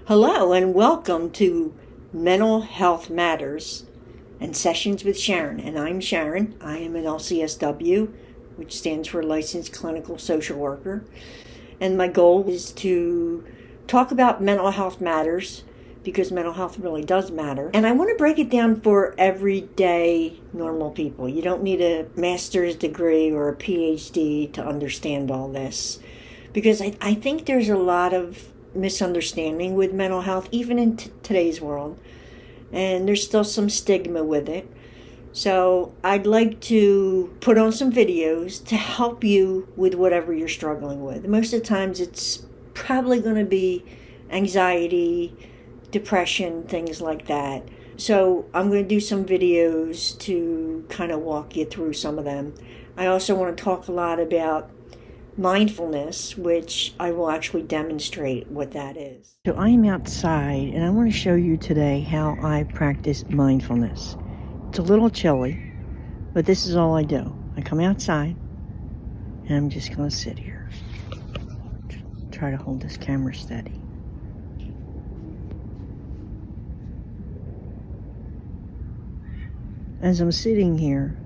Hello and welcome to Mental Health Matters and Sessions with Sharon. And I'm Sharon. I am an LCSW, which stands for Licensed Clinical Social Worker. And my goal is to talk about mental health matters because mental health really does matter. And I want to break it down for everyday normal people. You don't need a master's degree or a PhD to understand all this, because I think there's a lot of misunderstanding with mental health, even in today's world, and there's still some stigma with it. So I'd like to put on some videos to help you with whatever you're struggling with. Most of the times it's probably going to be anxiety, depression, things like that. So I'm going to do some videos to kind of walk you through some of them. I also want to talk a lot about mindfulness, which I will actually demonstrate what that is. So I'm outside and I want to show you today how I practice mindfulness. It's a little chilly, but this is all I do. I come outside and I'm just going to sit here. Try to hold this camera steady. As I'm sitting here,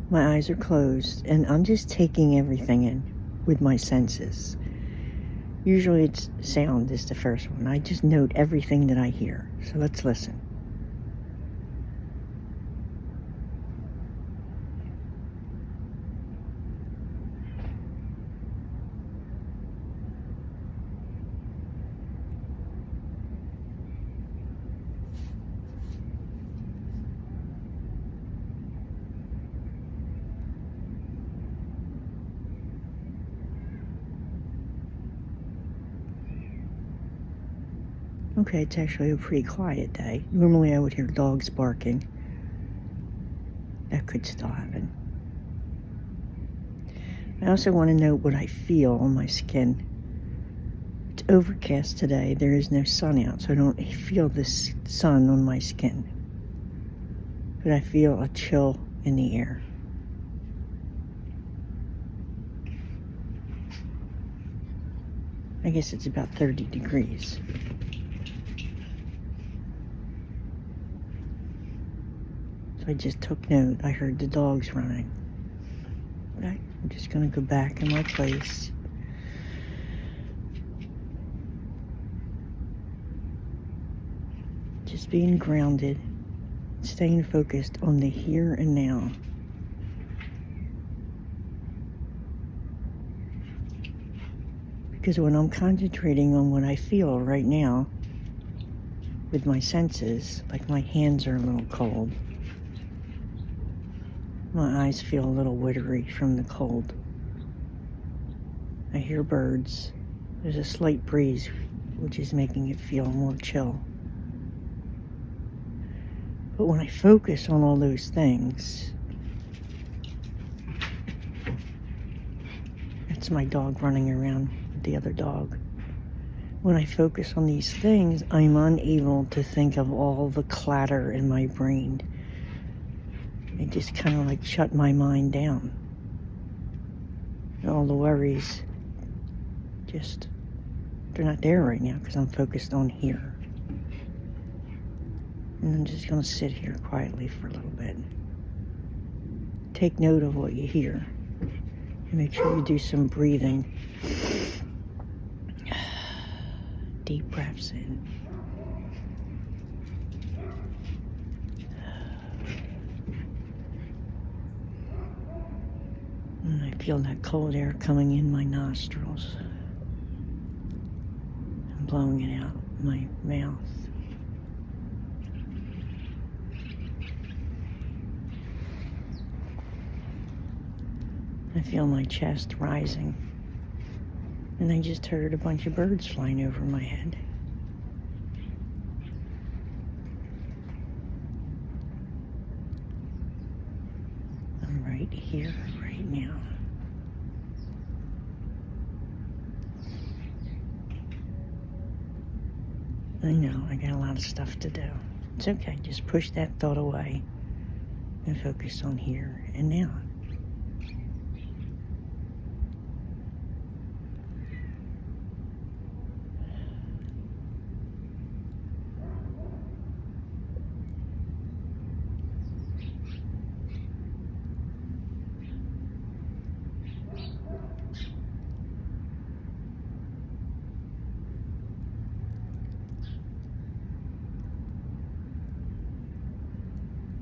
my eyes are closed and I'm just taking everything in with my senses. Usually it's sound is the first one. I just note everything that I hear. So let's listen. Okay, it's actually a pretty quiet day. Normally I would hear dogs barking. That could still happen. I also want to note what I feel on my skin. It's overcast today. There is no sun out, so I don't feel the sun on my skin. But I feel a chill in the air. I guess it's about 30 degrees. I just took note. I heard the dogs running. But I'm just going to go back in my place. Just being grounded, staying focused on the here and now. Because when I'm concentrating on what I feel right now with my senses, like my hands are a little cold. My eyes feel a little watery from the cold. I hear birds. There's a slight breeze, which is making it feel more chill. But when I focus on all those things, that's my dog running around with the other dog. When I focus on these things, I'm unable to think of all the clatter in my brain. It just kind of like shut my mind down. All the worries, they're not there right now because I'm focused on here. And I'm just going to sit here quietly for a little bit. Take note of what you hear. And make sure you do some breathing. Deep breaths in. And I feel that cold air coming in my nostrils and blowing it out my mouth. I feel my chest rising. And I just heard a bunch of birds flying over my head. I'm right here, right now. I know, I got a lot of stuff to do. It's okay, just push that thought away and focus on here and now.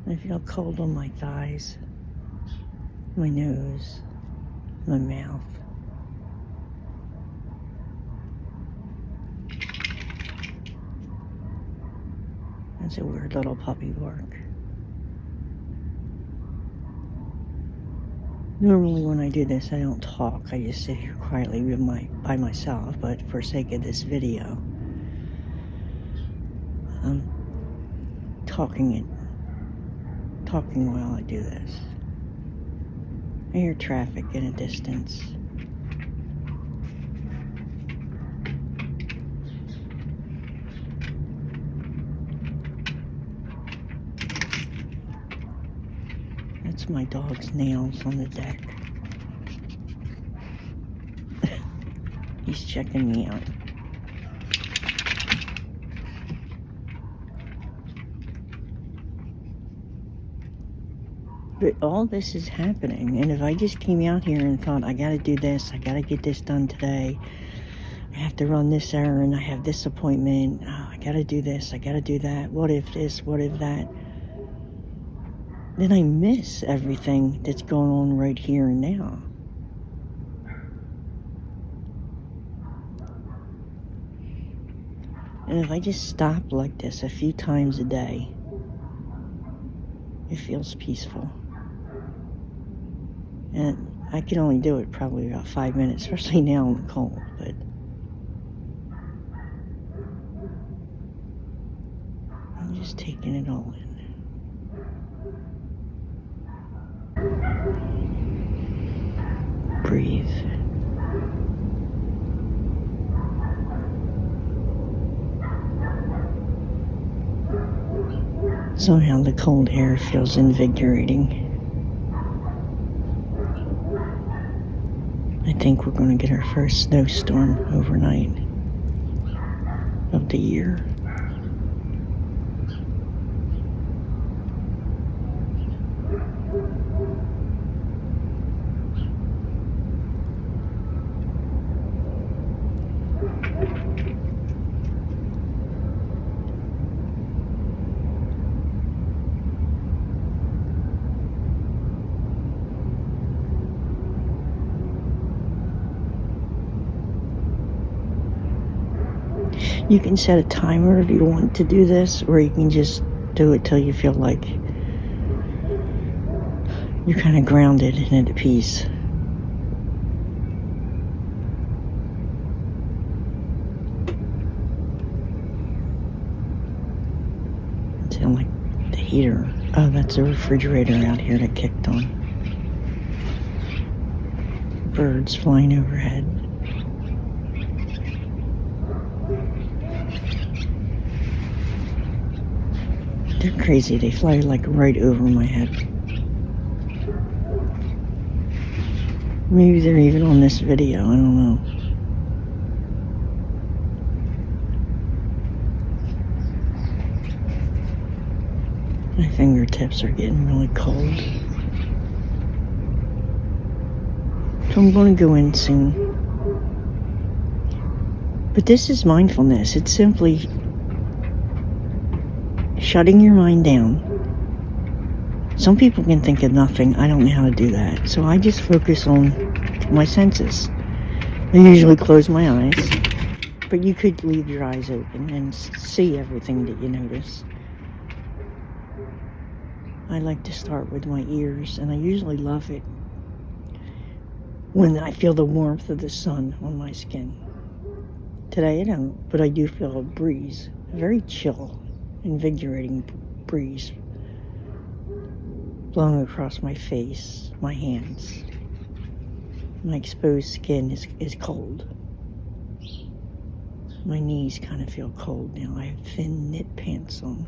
I feel cold on my thighs, my nose, my mouth. That's a weird little puppy bark. Normally when I do this, I don't talk. I just sit here quietly by myself, but for sake of this video, I'm talking while I do this. I hear traffic in a distance. That's my dog's nails on the deck. He's checking me out. But all this is happening, and if I just came out here and thought, I gotta do this, I gotta get this done today, I have to run this errand, I have this appointment, I gotta do this, I gotta do that, what if this, what if that, then I miss everything that's going on right here and now. And if I just stop like this a few times a day, it feels peaceful. And I can only do it probably about 5 minutes, especially now in the cold, but I'm just taking it all in. Breathe. Somehow the cold air feels invigorating. I think we're going to get our first snowstorm overnight of the year. You can set a timer if you want to do this, or you can just do it till you feel like you're kind of grounded and at peace. It sounds like the heater. Oh, that's a refrigerator out here that kicked on. Birds flying overhead. They're crazy. They fly like right over my head. Maybe they're even on this video. I don't know. My fingertips are getting really cold. So I'm going to go in soon. But this is mindfulness. It's simply shutting your mind down. Some people can think of nothing. I don't know how to do that. So I just focus on my senses. I usually close my eyes, but you could leave your eyes open and see everything that you notice. I like to start with my ears, and I usually love it when I feel the warmth of the sun on my skin. Today I don't, but I do feel a breeze, a very chill, invigorating breeze blowing across my face, my hands. My exposed skin is cold. My knees kind of feel cold now. I have thin knit pants on.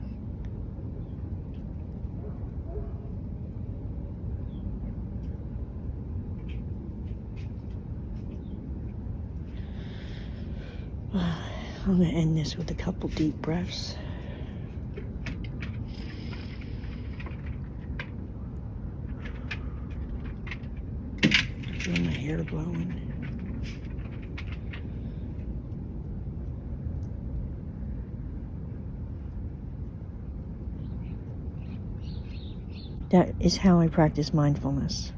I'm going to end this with a couple deep breaths. Feel my hair blowing. That is how I practice mindfulness.